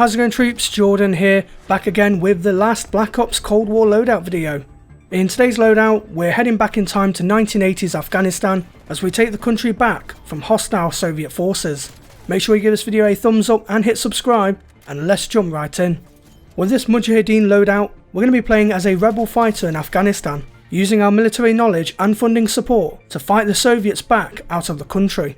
How's it going, troops? Jordan here, back again with the last Black Ops Cold War loadout video. In today's loadout, we're heading back in time to 1980s Afghanistan as we take the country back from hostile Soviet forces. Make sure you give this video a thumbs up and hit subscribe, and let's jump right in. With this Mujahideen loadout, we're going to be playing as a rebel fighter in Afghanistan, using our military knowledge and funding support to fight the Soviets back out of the country.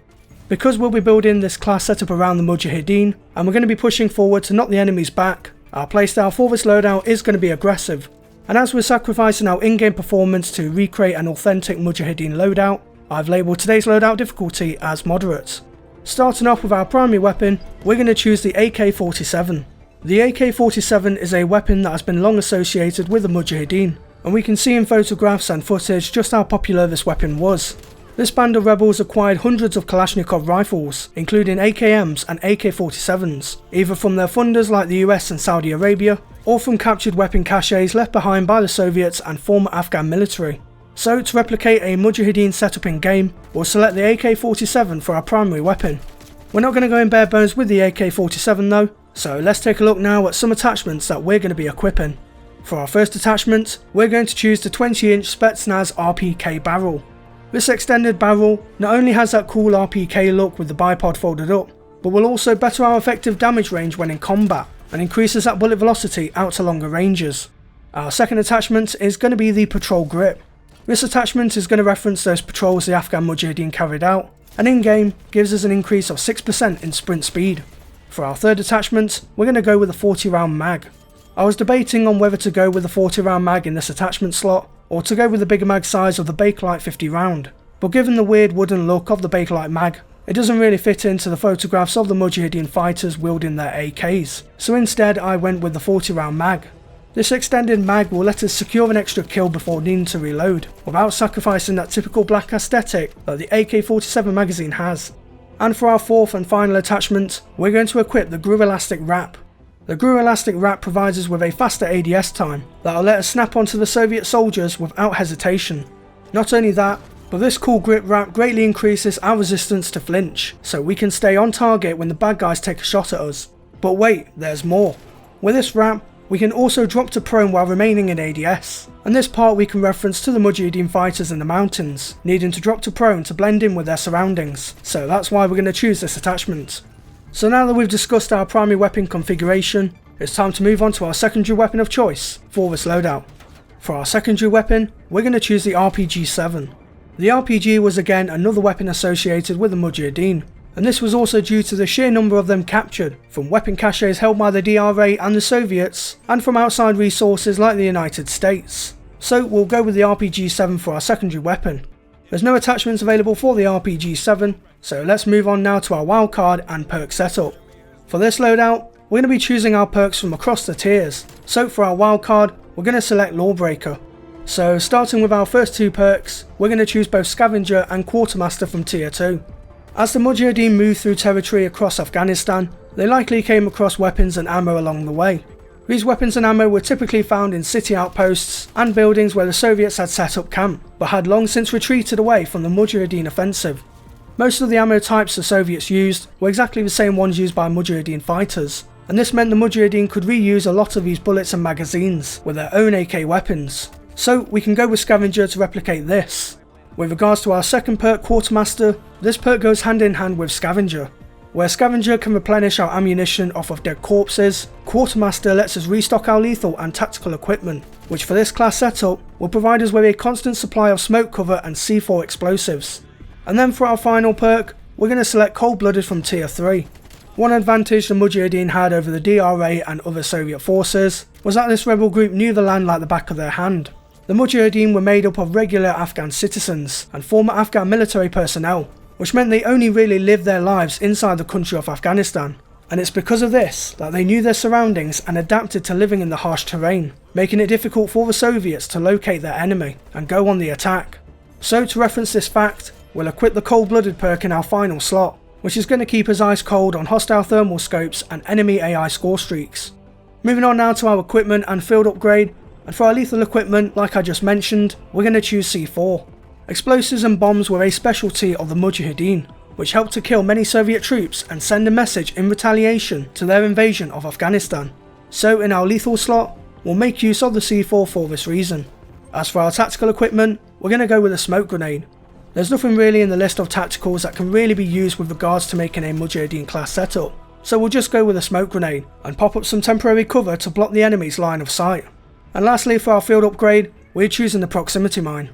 Because we'll be building this class setup around the Mujahideen, and we're going to be pushing forward to knock the enemies back, our playstyle for this loadout is going to be aggressive. And as we're sacrificing our in-game performance to recreate an authentic Mujahideen loadout, I've labelled today's loadout difficulty as moderate. Starting off with our primary weapon, we're going to choose the AK-47. The AK-47 is a weapon that has been long associated with the Mujahideen, and we can see in photographs and footage just how popular this weapon was. This band of rebels acquired hundreds of Kalashnikov rifles, including AKMs and AK-47s, either from their funders like the US and Saudi Arabia, or from captured weapon caches left behind by the Soviets and former Afghan military. So to replicate a Mujahideen setup in game, we'll select the AK-47 for our primary weapon. We're not going to go in bare bones with the AK-47 though, so let's take a look now at some attachments that we're going to be equipping. For our first attachment, we're going to choose the 20-inch Spetsnaz RPK barrel. This extended barrel not only has that cool RPK look with the bipod folded up, but will also better our effective damage range when in combat, and increases that bullet velocity out to longer ranges. Our second attachment is going to be the patrol grip. This attachment is going to reference those patrols the Afghan Mujahideen carried out, and in-game gives us an increase of 6% in sprint speed. For our third attachment, we're going to go with a 40-round mag. I was debating on whether to go with a 40-round mag in this attachment slot, or to go with the bigger mag size of the Bakelite 50 round, but given the weird wooden look of the Bakelite mag, it doesn't really fit into the photographs of the Mujahideen fighters wielding their AKs, so instead I went with the 40-round mag. This extended mag will let us secure an extra kill before needing to reload, without sacrificing that typical black aesthetic that the AK-47 magazine has. And for our fourth and final attachment, we're going to equip the GRU Elastic Wrap. The GRU Elastic Wrap provides us with a faster ADS time that will let us snap onto the Soviet soldiers without hesitation. Not only that, but this cool grip wrap greatly increases our resistance to flinch, so we can stay on target when the bad guys take a shot at us. But wait, there's more. With this wrap, we can also drop to prone while remaining in ADS, and this part we can reference to the Mujahideen fighters in the mountains, needing to drop to prone to blend in with their surroundings, so that's why we're going to choose this attachment. So now that we've discussed our primary weapon configuration, it's time to move on to our secondary weapon of choice for this loadout. For our secondary weapon, we're going to choose the RPG-7. The RPG was again another weapon associated with the Mujahideen, and this was also due to the sheer number of them captured from weapon caches held by the DRA and the Soviets, and from outside resources like the United States. So we'll go with the RPG-7 for our secondary weapon. There's no attachments available for the RPG-7, so let's move on now to our wildcard and perk setup. For this loadout, we're going to be choosing our perks from across the tiers, so for our wildcard, we're going to select Lawbreaker. So starting with our first two perks, we're going to choose both Scavenger and Quartermaster from tier 2. As the Mujahideen moved through territory across Afghanistan, they likely came across weapons and ammo along the way. These weapons and ammo were typically found in city outposts and buildings where the Soviets had set up camp, but had long since retreated away from the Mujahideen offensive. Most of the ammo types the Soviets used were exactly the same ones used by Mujahideen fighters, and this meant the Mujahideen could reuse a lot of these bullets and magazines with their own AK weapons. So we can go with Scavenger to replicate this. With regards to our second perk, Quartermaster, this perk goes hand in hand with Scavenger. Where Scavenger can replenish our ammunition off of dead corpses, Quartermaster lets us restock our lethal and tactical equipment, which for this class setup will provide us with a constant supply of smoke cover and C4 explosives. And then for our final perk, we're going to select Cold-Blooded from tier 3. One advantage the Mujahideen had over the DRA and other Soviet forces was that this rebel group knew the land like the back of their hand. The Mujahideen were made up of regular Afghan citizens and former Afghan military personnel, which meant they only really lived their lives inside the country of Afghanistan. And it's because of this that they knew their surroundings and adapted to living in the harsh terrain, making it difficult for the Soviets to locate their enemy and go on the attack. So to reference this fact, we'll equip the Cold-Blooded perk in our final slot, which is going to keep us ice cold on hostile thermal scopes and enemy AI score streaks. Moving on now to our equipment and field upgrade, and for our lethal equipment, like I just mentioned, we're going to choose C4. Explosives and bombs were a specialty of the Mujahideen, which helped to kill many Soviet troops and send a message in retaliation to their invasion of Afghanistan. So in our lethal slot, we'll make use of the C4 for this reason. As for our tactical equipment, we're going to go with a smoke grenade. There's nothing really in the list of tacticals that can really be used with regards to making a Mujahideen class setup, so we'll just go with a smoke grenade and pop up some temporary cover to block the enemy's line of sight. And lastly, for our field upgrade, we're choosing the proximity mine.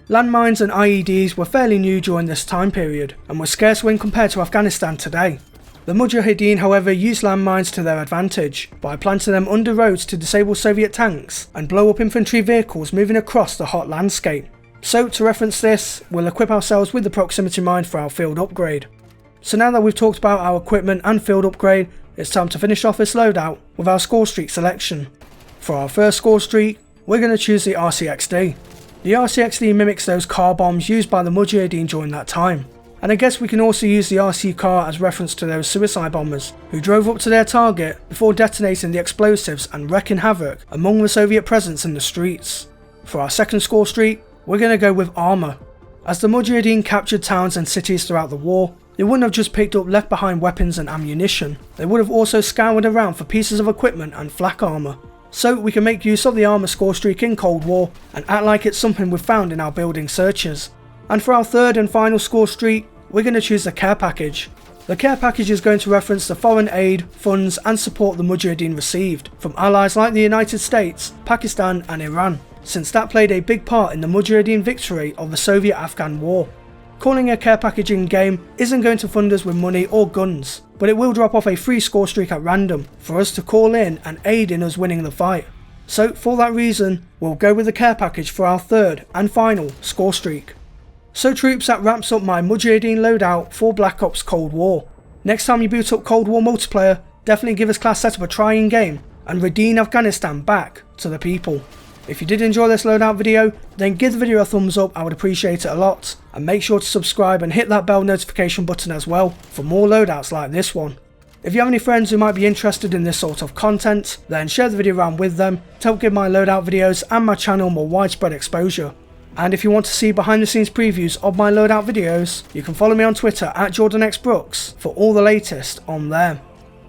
Landmines and IEDs were fairly new during this time period and were scarce when compared to Afghanistan today. The Mujahideen however used landmines to their advantage by planting them under roads to disable Soviet tanks and blow up infantry vehicles moving across the hot landscape. So to reference this, we'll equip ourselves with the proximity mine for our field upgrade. So now that we've talked about our equipment and field upgrade, it's time to finish off this loadout with our score streak selection. For our first score streak, we're going to choose the RCXD. The RCXD mimics those car bombs used by the Mujahideen during that time. And I guess we can also use the RC car as reference to those suicide bombers who drove up to their target before detonating the explosives and wreaking havoc among the Soviet presence in the streets. For our second score streak, we're going to go with armour. As the Mujahideen captured towns and cities throughout the war, they wouldn't have just picked up left behind weapons and ammunition, they would have also scoured around for pieces of equipment and flak armour. So we can make use of the armour score streak in Cold War and act like it's something we've found in our building searches. And for our third and final score streak, we're going to choose the care package. The care package is going to reference the foreign aid, funds and support the Mujahideen received from allies like the United States, Pakistan and Iran, since that played a big part in the Mujahideen victory of the Soviet-Afghan war. Calling a care package in game isn't going to fund us with money or guns, but it will drop off a free score streak at random for us to call in and aid in us winning the fight. So for that reason, we'll go with the care package for our third and final score streak. So troops, that wraps up my Mujahideen loadout for Black Ops Cold War. Next time you boot up Cold War multiplayer, definitely give this class setup a try in game and redeem Afghanistan back to the people. If you did enjoy this loadout video, then give the video a thumbs up, I would appreciate it a lot, and make sure to subscribe and hit that bell notification button as well for more loadouts like this one. If you have any friends who might be interested in this sort of content, then share the video around with them to help give my loadout videos and my channel more widespread exposure. And if you want to see behind the scenes previews of my loadout videos, you can follow me on Twitter at jordanxbrookes for all the latest on there.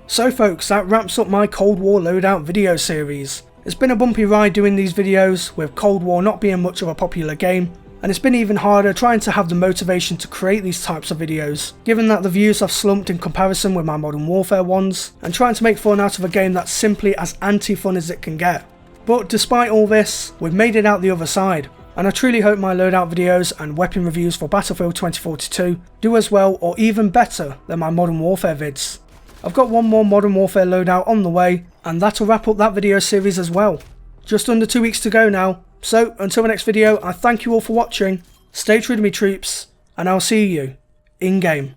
So folks, that wraps up my Cold War loadout video series. It's been a bumpy ride doing these videos, with Cold War not being much of a popular game, and it's been even harder trying to have the motivation to create these types of videos, given that the views have slumped in comparison with my Modern Warfare ones, and trying to make fun out of a game that's simply as anti-fun as it can get. But despite all this, we've made it out the other side, and I truly hope my loadout videos and weapon reviews for Battlefield 2042 do as well or even better than my Modern Warfare vids. I've got one more Modern Warfare loadout on the way, and that'll wrap up that video series as well. Just under 2 weeks to go now, so until the next video, I thank you all for watching, stay true to me troops, and I'll see you in game.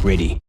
Ready.